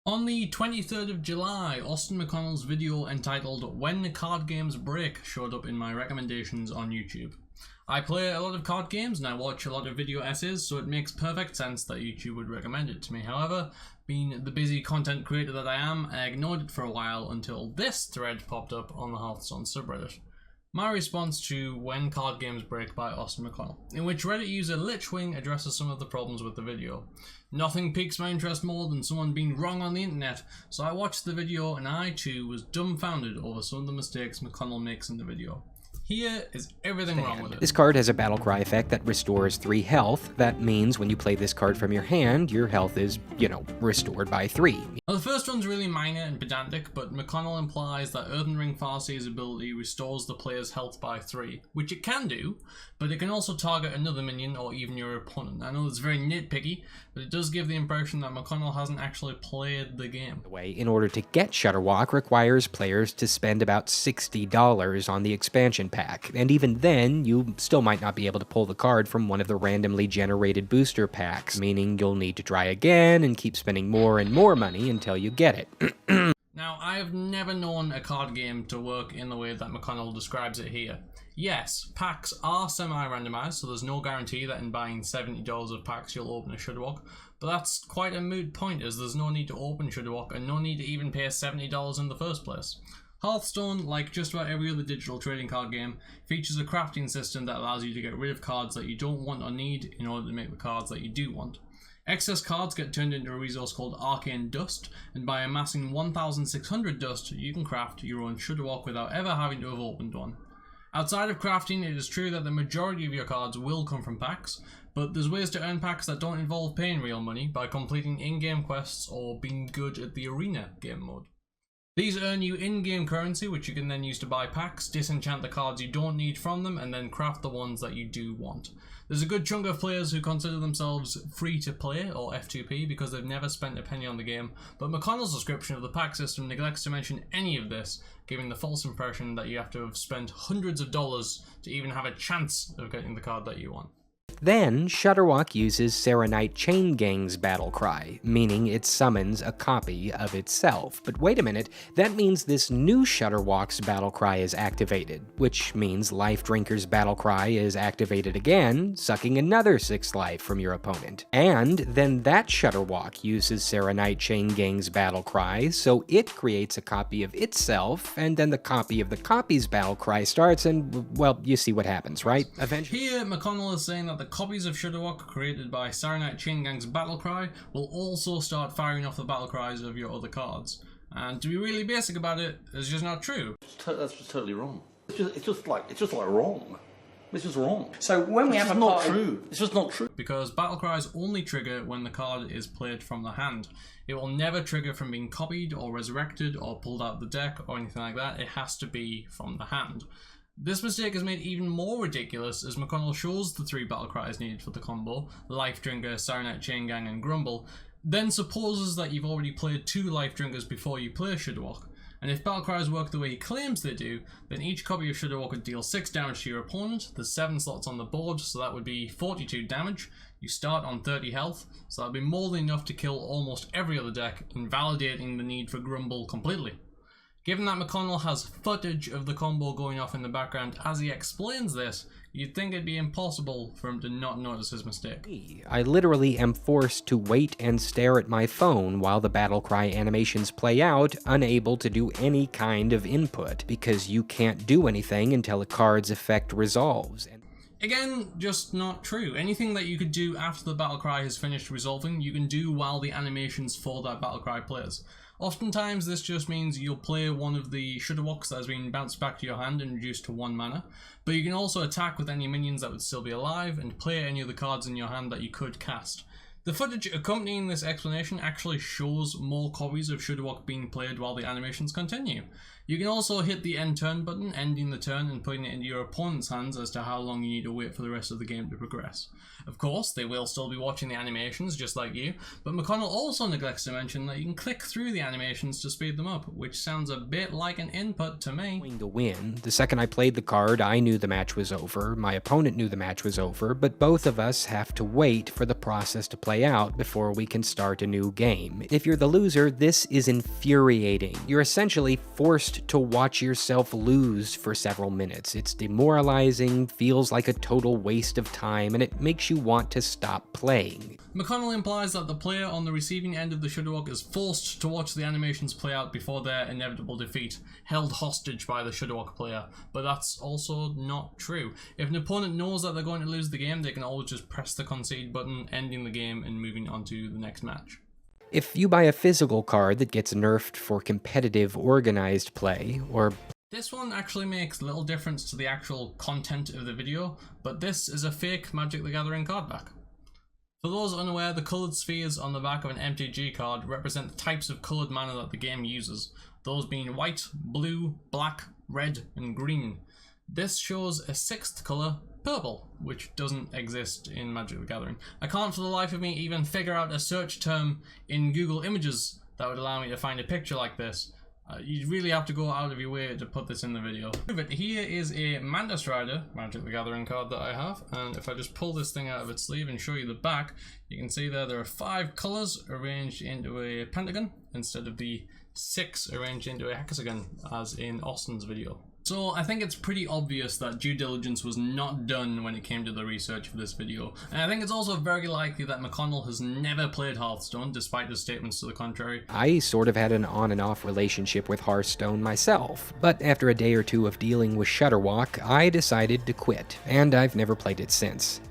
On the 23rd of July, Austin McConnell's video entitled "When Card Games Break" showed up in my recommendations on YouTube. I play a lot of card games and I watch a lot of video essays, so it makes perfect sense that YouTube would recommend it to me. However, being the busy content creator that I am, I ignored it for a while until this thread popped up on the Hearthstone subreddit. My response to "When Card Games Break" by Austin McConnell, in which Reddit user Lichwing addresses some of the problems with the video. Nothing piques my interest more than someone being wrong on the internet, so I watched the video and I too was dumbfounded over some of the mistakes McConnell makes in the video. Here is everything wrong with it. This card has a battlecry effect that restores 3 health. That means when you play this card from your hand, your health is, restored by 3. Now, the first one's really minor and pedantic, but McConnell implies that Earthen Ring Farseer's ability restores the player's health by 3, which it can do, but it can also target another minion or even your opponent. I know it's very nitpicky, but it does give the impression that McConnell hasn't actually played the game. In order to get Shudderwock requires players to spend about $60 on the expansion pack, and even then, you still might not be able to pull the card from one of the randomly generated booster packs, meaning you'll need to try again and keep spending more and more money until you get it. Now, I have never known a card game to work in the way that McConnell describes it here. Yes, packs are semi-randomized, so there's no guarantee that in buying $70 of packs you'll open a Shudderwock, but that's quite a moot point, as there's no need to open Shudderwock and no need to even pay $70 in the first place. Hearthstone, like just about every other digital trading card game, features a crafting system that allows you to get rid of cards that you don't want or need in order to make the cards that you do want. Excess cards get turned into a resource called Arcane Dust, and by amassing 1,600 dust, you can craft your own Shudderwock without ever having to have opened one. Outside of crafting, it is true that the majority of your cards will come from packs, but there's ways to earn packs that don't involve paying real money by completing in-game quests or being good at the arena game mode. These earn you in-game currency, which you can then use to buy packs, disenchant the cards you don't need from them, and then craft the ones that you do want. There's a good chunk of players who consider themselves free-to-play, or F2P, because they've never spent a penny on the game, but McConnell's description of the pack system neglects to mention any of this, giving the false impression that you have to have spent hundreds of dollars to even have a chance of getting the card that you want. Then, Shudderwock uses Serenite Chain Gang's battle cry, meaning it summons a copy of itself. But wait a minute, that means this new Shudderwock's battle cry is activated, which means Life Drinker's battle cry is activated again, sucking another 6 life from your opponent. And then that Shudderwock uses Serenite Chain Gang's battle cry, so it creates a copy of itself, and then the copy of the copy's battle cry starts, and, well, you see what happens, right? Eventually. Here, McConnell is saying that the copies of Shudderwock created by Serenite Chain Gang's battlecry will also start firing off the battlecries of your other cards. And to be really basic about it, it's just not true. That's just totally wrong. It's just like wrong. It's just wrong. So when we have a not true. It's just not true. Because battlecries only trigger when the card is played from the hand. It will never trigger from being copied or resurrected or pulled out of the deck or anything like that. It has to be from the hand. This mistake is made even more ridiculous as McConnell shows the 3 battle cries needed for the combo, Life Drinker, Serenite Chain Gang and Grumble, then supposes that you've already played 2 Life Drinkers before you play Shudderwock. And if battle cries work the way he claims they do, then each copy of Shudderwock would deal 6 damage to your opponent. There's 7 slots on the board, so that would be 42 damage. You start on 30 health, so that would be more than enough to kill almost every other deck, invalidating the need for Grumble completely. Given that McConnell has footage of the combo going off in the background as he explains this, you'd think it'd be impossible for him to not notice his mistake. I literally am forced to wait and stare at my phone while the battlecry animations play out, unable to do any kind of input, because you can't do anything until a card's effect resolves. Again, just not true. Anything that you could do after the battlecry has finished resolving, you can do while the animations for that battlecry plays. Oftentimes this just means you'll play one of the Shudderwocks that has been bounced back to your hand and reduced to 1 mana, but you can also attack with any minions that would still be alive and play any of the cards in your hand that you could cast. The footage accompanying this explanation actually shows more copies of Shudderwock being played while the animations continue. You can also hit the end turn button, ending the turn and putting it into your opponent's hands as to how long you need to wait for the rest of the game to progress. Of course, they will still be watching the animations just like you, but McConnell also neglects to mention that you can click through the animations to speed them up, which sounds a bit like an input to me. To win. The second I played the card, I knew the match was over, my opponent knew the match was over, but both of us have to wait for the process to play play out before we can start a new game. If you're the loser, this is infuriating. You're essentially forced to watch yourself lose for several minutes. It's demoralizing, feels like a total waste of time, and it makes you want to stop playing. McConnell implies that the player on the receiving end of the Shudderwock is forced to watch the animations play out before their inevitable defeat, held hostage by the Shudderwock player, but that's also not true. If an opponent knows that they're going to lose the game, they can always just press the concede button, ending the game and moving on to the next match. If you buy a physical card that gets nerfed for competitive organized play, or this one actually makes little difference to the actual content of the video, but this is a fake Magic the Gathering card back. For those unaware, the coloured spheres on the back of an MTG card represent the types of coloured mana that the game uses, those being white, blue, black, red, and green. This shows a sixth colour, purple, which doesn't exist in Magic the Gathering. I can't for the life of me even figure out a search term in Google Images that would allow me to find a picture like this. You really have to go out of your way to put this in the video. But here is a Mantis Rider Magic the Gathering card that I have, and if I just pull this thing out of its sleeve and show you the back, you can see there are 5 colours arranged into a pentagon instead of the 6 arranged into a hexagon as in Austin's video. So I think it's pretty obvious that due diligence was not done when it came to the research for this video. And I think it's also very likely that McConnell has never played Hearthstone, despite his statements to the contrary. I sort of had an on and off relationship with Hearthstone myself, but after a day or two of dealing with Shudderwock, I decided to quit, and I've never played it since.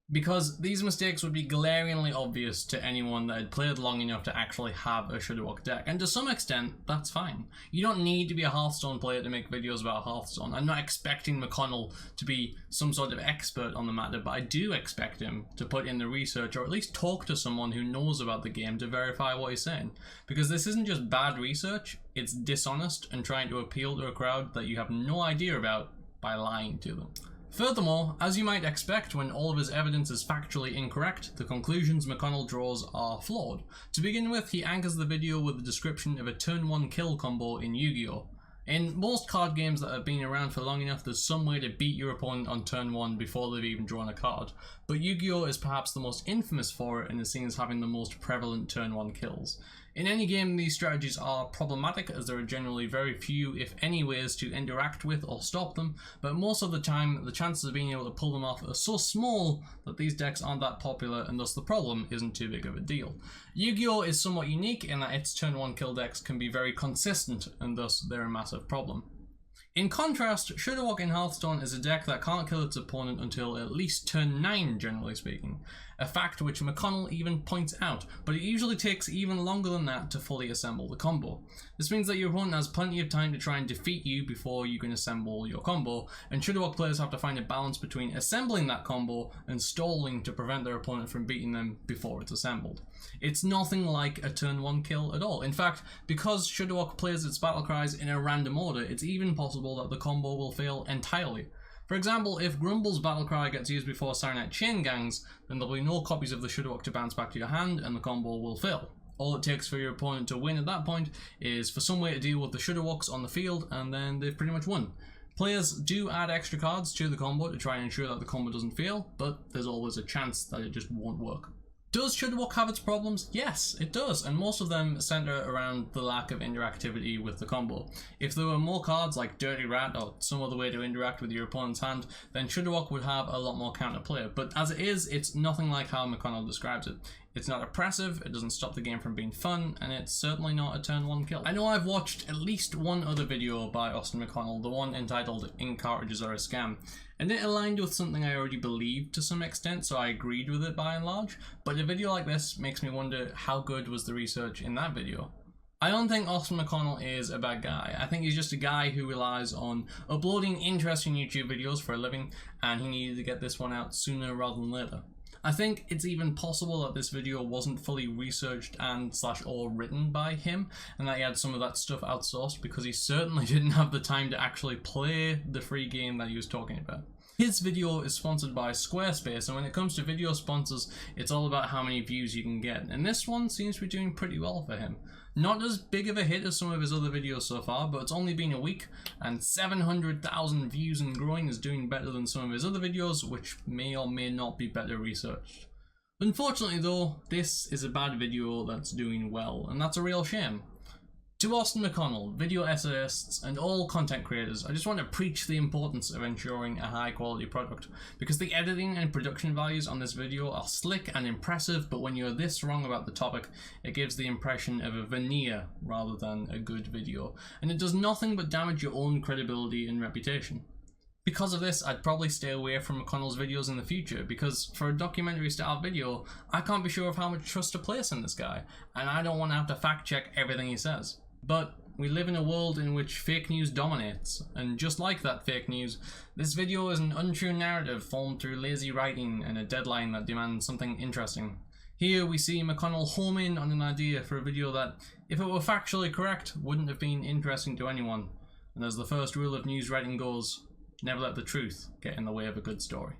Because these mistakes would be glaringly obvious to anyone that had played long enough to actually have a Shudderwock deck, and to some extent, that's fine. You don't need to be a Hearthstone player to make videos about Hearthstone. I'm not expecting McConnell to be some sort of expert on the matter, but I do expect him to put in the research, or at least talk to someone who knows about the game to verify what he's saying. Because this isn't just bad research, it's dishonest and trying to appeal to a crowd that you have no idea about by lying to them. Furthermore, as you might expect when all of his evidence is factually incorrect, the conclusions McConnell draws are flawed. To begin with, he anchors the video with a description of a turn 1 kill combo in Yu-Gi-Oh! In most card games that have been around for long enough, there's some way to beat your opponent on turn 1 before they've even drawn a card, but Yu-Gi-Oh! Is perhaps the most infamous for it and is seen as having the most prevalent turn 1 kills. In any game, these strategies are problematic as there are generally very few, if any, ways to interact with or stop them, but most of the time the chances of being able to pull them off are so small that these decks aren't that popular and thus the problem isn't too big of a deal. Yu-Gi-Oh! Is somewhat unique in that its turn 1 kill decks can be very consistent and thus they're a massive problem. In contrast, Shudderwock in Hearthstone is a deck that can't kill its opponent until at least turn 9, generally speaking, a fact which McConnell even points out, but it usually takes even longer than that to fully assemble the combo. This means that your opponent has plenty of time to try and defeat you before you can assemble your combo, and Shudderwock players have to find a balance between assembling that combo and stalling to prevent their opponent from beating them before it's assembled. It's nothing like a turn 1 kill at all. In fact, because Shudderwock plays its battle cries in a random order, it's even possible that the combo will fail entirely. For example, if Grumble's battlecry gets used before Saronite Chain Gangs, then there'll be no copies of the Shudderwock to bounce back to your hand and the combo will fail. All it takes for your opponent to win at that point is for some way to deal with the Shudderwocks on the field, and then they've pretty much won. Players do add extra cards to the combo to try and ensure that the combo doesn't fail, but there's always a chance that it just won't work. Does Shudderwock have its problems? Yes, it does, and most of them center around the lack of interactivity with the combo. If there were more cards like Dirty Rat or some other way to interact with your opponent's hand, then Shudderwock would have a lot more counterplay, but as it is, it's nothing like how McConnell describes it. It's not oppressive, it doesn't stop the game from being fun, and it's certainly not a turn 1 kill. I know I've watched at least one other video by Austin McConnell, the one entitled Ink Cartridges Are a Scam, and it aligned with something I already believed to some extent, so I agreed with it by and large, but a video like this makes me wonder how good was the research in that video. I don't think Austin McConnell is a bad guy. I think he's just a guy who relies on uploading interesting YouTube videos for a living, and he needed to get this one out sooner rather than later. I think it's even possible that this video wasn't fully researched and /or written by him, and that he had some of that stuff outsourced because he certainly didn't have the time to actually play the free game that he was talking about. His video is sponsored by Squarespace, and when it comes to video sponsors, it's all about how many views you can get, and this one seems to be doing pretty well for him. Not as big of a hit as some of his other videos so far, but it's only been a week, and 700,000 views and growing is doing better than some of his other videos, which may or may not be better researched. Unfortunately though, this is a bad video that's doing well, and that's a real shame. To Austin McConnell, video essayists, and all content creators, I just want to preach the importance of ensuring a high quality product, because the editing and production values on this video are slick and impressive, but when you're this wrong about the topic, it gives the impression of a veneer rather than a good video, and it does nothing but damage your own credibility and reputation. Because of this, I'd probably stay away from McConnell's videos in the future, because for a documentary style video, I can't be sure of how much trust to place in this guy, and I don't want to have to fact check everything he says. But we live in a world in which fake news dominates, and just like that fake news, this video is an untrue narrative formed through lazy writing and a deadline that demands something interesting. Here we see McConnell home in on an idea for a video that, if it were factually correct, wouldn't have been interesting to anyone. And as the first rule of news writing goes, never let the truth get in the way of a good story.